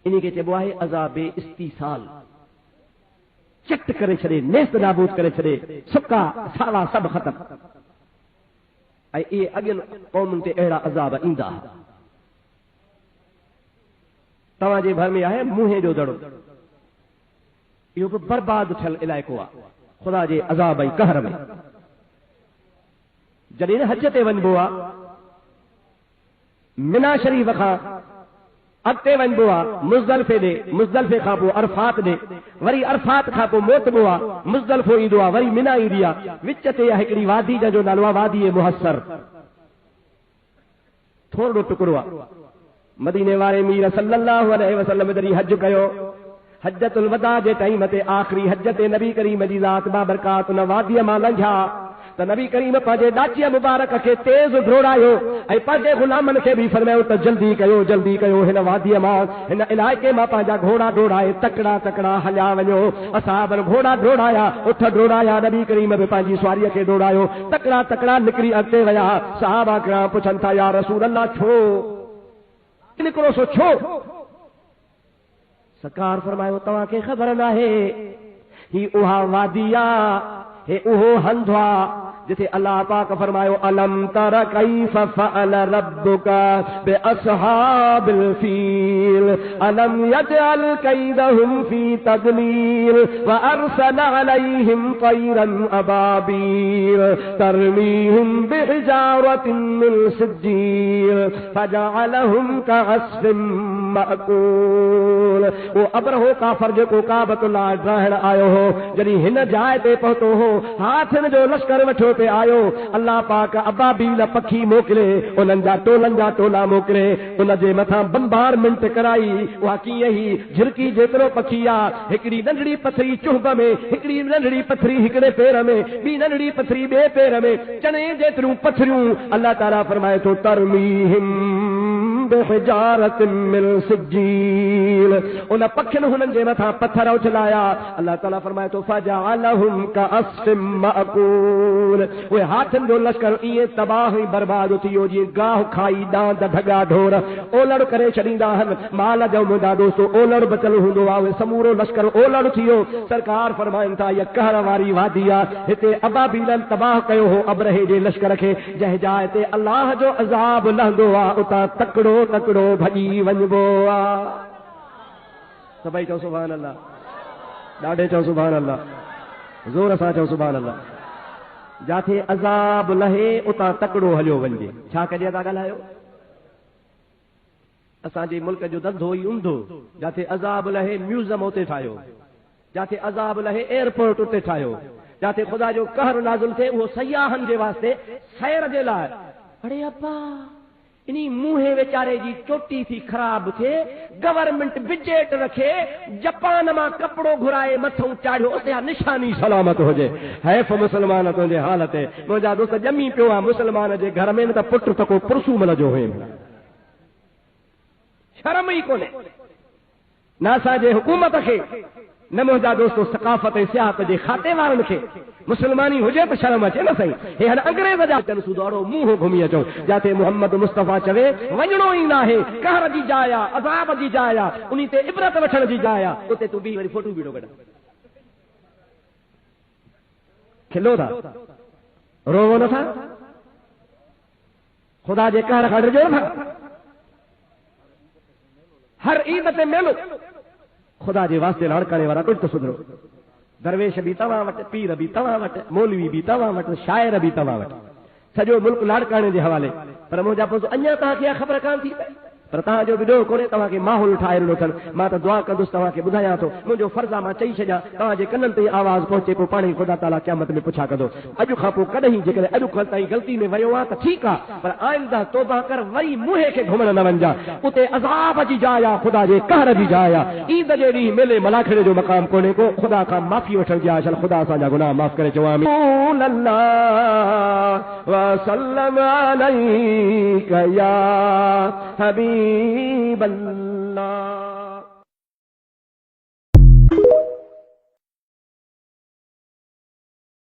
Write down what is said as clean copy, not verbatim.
इन्हीं के चइबो आहे अज़ाबे इस्तीसाल, चट करे छॾे, नेस्त नाबूद करे छॾे, सुका सावा सभु ख़तम। ऐं इहे अॻियुनि क़ौमुनि ते अहिड़ा अज़ाब ईंदा। तव्हांजे भर में आहे मुंहं जो दड़ो, इहो बि बर्बाद थियल इलाइक़ो आहे ख़ुदा जे अज़ाब ऐं कहर में। जॾहिं न हज ते वञिबो आहे, मिना शरीफ़ खां अॻिते वञिबो आहे मुज़दलिफ़े ॾे, मुज़दलिफ़े खां पोइ अरफ़ात ॾे, वरी अरफ़ात खां पोइ मोटबो आहे, मुज़दलिफ़ो ईंदो आहे, वरी मिना ईंदी आहे। विच ते हिकिड़ी वादी जंहिंजो नालो आहे वादी मुहसर, थोरो टुकड़ो आहे। मदीने वारे मीर सल्लल्लाहु अलैहि वसल्लम जॾहिं हज कयो, हज्जतुल वदा जे टाइम ते आख़िरी हज ते नबी करीम जी ज़ात बाबरकात उन वादीअ मां लंघिया त नबी करीम पंहिंजे ॾाचीअ मुबारक खे तेज़ घोड़ायो ऐं पंहिंजे ग़ुलामनि खे बि फरमायो त जल्दी कयो, जल्दी कयो, हिन वादीअ मां, हिन इलाइक़े मां पंहिंजा घोड़ा दौड़ाए तकड़ा तकड़ा हलिया वञो। असां घोड़ा दौड़ाया, उठ दौड़ाया, नबी करीम बि पंहिंजी सवारीअ खे दौड़ायो, तकड़ा तकड़ा निकिरी अॻिते विया। सहाबा किराम पुछनि था, या रसूल अल्लाह छो निकिरो सो, छो? सरकार फरमायो, तव्हांखे ख़बर नाहे ही उहा वादी आहे, हे उहो हंधु आहे जिथे अल्लाह पाक फरमायो, अलम तर कैफ फअल रब्बुका बिअस्हाबिल फील अलम यजअल कैदहुम फी तदलील व अरसल अलैहिम तैरन अबाबील तरमीहुम बिहिजारतिन मिन सिज्जील फजअलहुम कअस्फिन मअकूल। वो अबरहो काफर जेको काबतुल्लाह ॾाहण आयो हो, जॾहिं हिन जाइ ते पहुतो हो, हाथनि जो लश्कर वठो पे आयो, अल्लाह पाक अबाबील पखी मोकिले, उन्हनि जा टोला मोकिले, उन जे मथां बम्बारमेंट कराई। उहा कीअं ई झिरकी जेतिरो पखी आहे, हिकिड़ी नंढड़ी पथरी चुंभ में, हिकिड़ी नंढड़ी पथरी हिकिड़े पेर में, ॿी नंढड़ी पथरी ॿिए पेर में, चने जेतिरियूं पथरियूं अल्लाह ताला फरमाए थो, तरमीहिम बिहिजारतिन मिन सिज्जील, उन पखियुनि हुननि जे मथां पत्थर उछलाया। अल्लाह ताला फरमाए थो, फजअलहुम कअस्फिन मअकूल, उहे हाथनि जो लश्कर ईअं तबाह ऐं बर्बाद थी वियो जीअं गाह खाई डांद ढगा ढोर ओलड़ करे छॾींदा आहिनि। माल जो मुंहिंजा दोस्तो ओलड़ बचल हूंदो आहे, उहे समूरो लश्कर ओलड़ थी वियो। सरकार फरमाइनि था, इहा कहर वारी वादी आहे, हिते अबाबीलन तबाह कयो हो अबरहे जे लश्कर खे। जंहिं जाइ ते अल्लाह जो अज़ाब लहंदो आहे, उतां तकड़ो तकड़ो भॼी वञिबो आहे। सभई चओ सुभान अल्लाह, ॾाढे चओ सुभान अल्लाह, ज़ोर सां चओ सुभान अल्लाह। जाथे अज़ाब लहे उतां तकड़ो हलियो वञे। छा कजे था ॻाल्हायो? असांजे मुल्क जो धंधो ई ऊंधो, जाथे अज़ाब लहे म्यूज़ियम उते ठाहियो, जाथे अज़ाब लहे एयरपोर्ट उते ठाहियो, जाथे ख़ुदा जो कहर नाज़िल थिए उहो सयाहनि जे वास्ते सैर जे लाइ। अड़े अब्बा, इन्ही मुंहे वेचारे जी चोटी थी ख़राब थिए, गवर्नमेंट बजट रखे, जापान मां कपड़ो घुराए मथों चाढ़ियो, उते निशानी सलामत हुजे। हैफ़ मुसलमान तुंहिंजे हालत। मुंहिंजा दोस्त ॼमी पियो आहे मुसलमान जे घर में, न त पुट त को पुरसूमल जो हुए, शर्म ई कोन्हे न असांजे हुकूमत खे, न मुंहिंजा दोस्तो सकाफ़त ऐं सियाहत जे खाते वारनि खे। मुसलमानी हुजे त शर्म अचे न सही। हे हाणे अंग्रेज़ जा जनसू दौड़ो मुंहुं घुमी अचो, जाते मोहम्मद मुस्तफ़ा चवे वञणो ई न आहे, कहर जी जाइ आहे, अज़ाब जी जाइ आहे, उन्ही ते इबरत वठण जी जाइ आहे, उते तूं बि वरी फोटू बीड़ो कढ। खिलो था, रोवो नथा, ख़ुदा जे कहर खां डिॼो नथा। हर ईद ते मेलो ख़ुदा जे वास्ते लाड़काने वारा कुझु त सुधरो। दरवेश भी तव्हां वटि, पीर भी तव्हां वटि, मौलवी भी तव्हां वटि, शाइर भी तव्हां वटि, सॼो मुल्क लाड़काने जे हवाले। पर मुंहिंजा पोइ अञा तव्हांखे ख़बर कान थी पई, पर तव्हांजो बि ॾोह कोन्हे, तव्हांखे माहौल ठाहे ॾिनो अथनि। मां त दुआ कंदुसि, तव्हांखे ॿुधायां थो, मुंहिंजो फर्ज़ आहे मां चई छॾियां, तव्हांजे कननि ते आवाज़ पहुचे, पोइ पाण ई ख़ुदा ताला क़यामत में पुछा कंदो। अॼु खां पोइ कॾहिं जेकॾहिं अॼु खां ताईं ग़लती में वियो आहे त ठीकु आहे, पर आइंदा तौबा कर, वरी मुंहं खे घुमण न वञिजा। उते अज़ाब जी जाइ आहे, ख़ुदा जे कहर जी जाइ आहे। ईद जे ॾींहुं मेले मलाखड़े जो मक़ाम कोन्हे को, ख़ुदा खां माफ़ी वठण जी आहे। ख़ुदा असांजा गुनाह माफ़ करे चवां वसल्लम अलैका या हबीब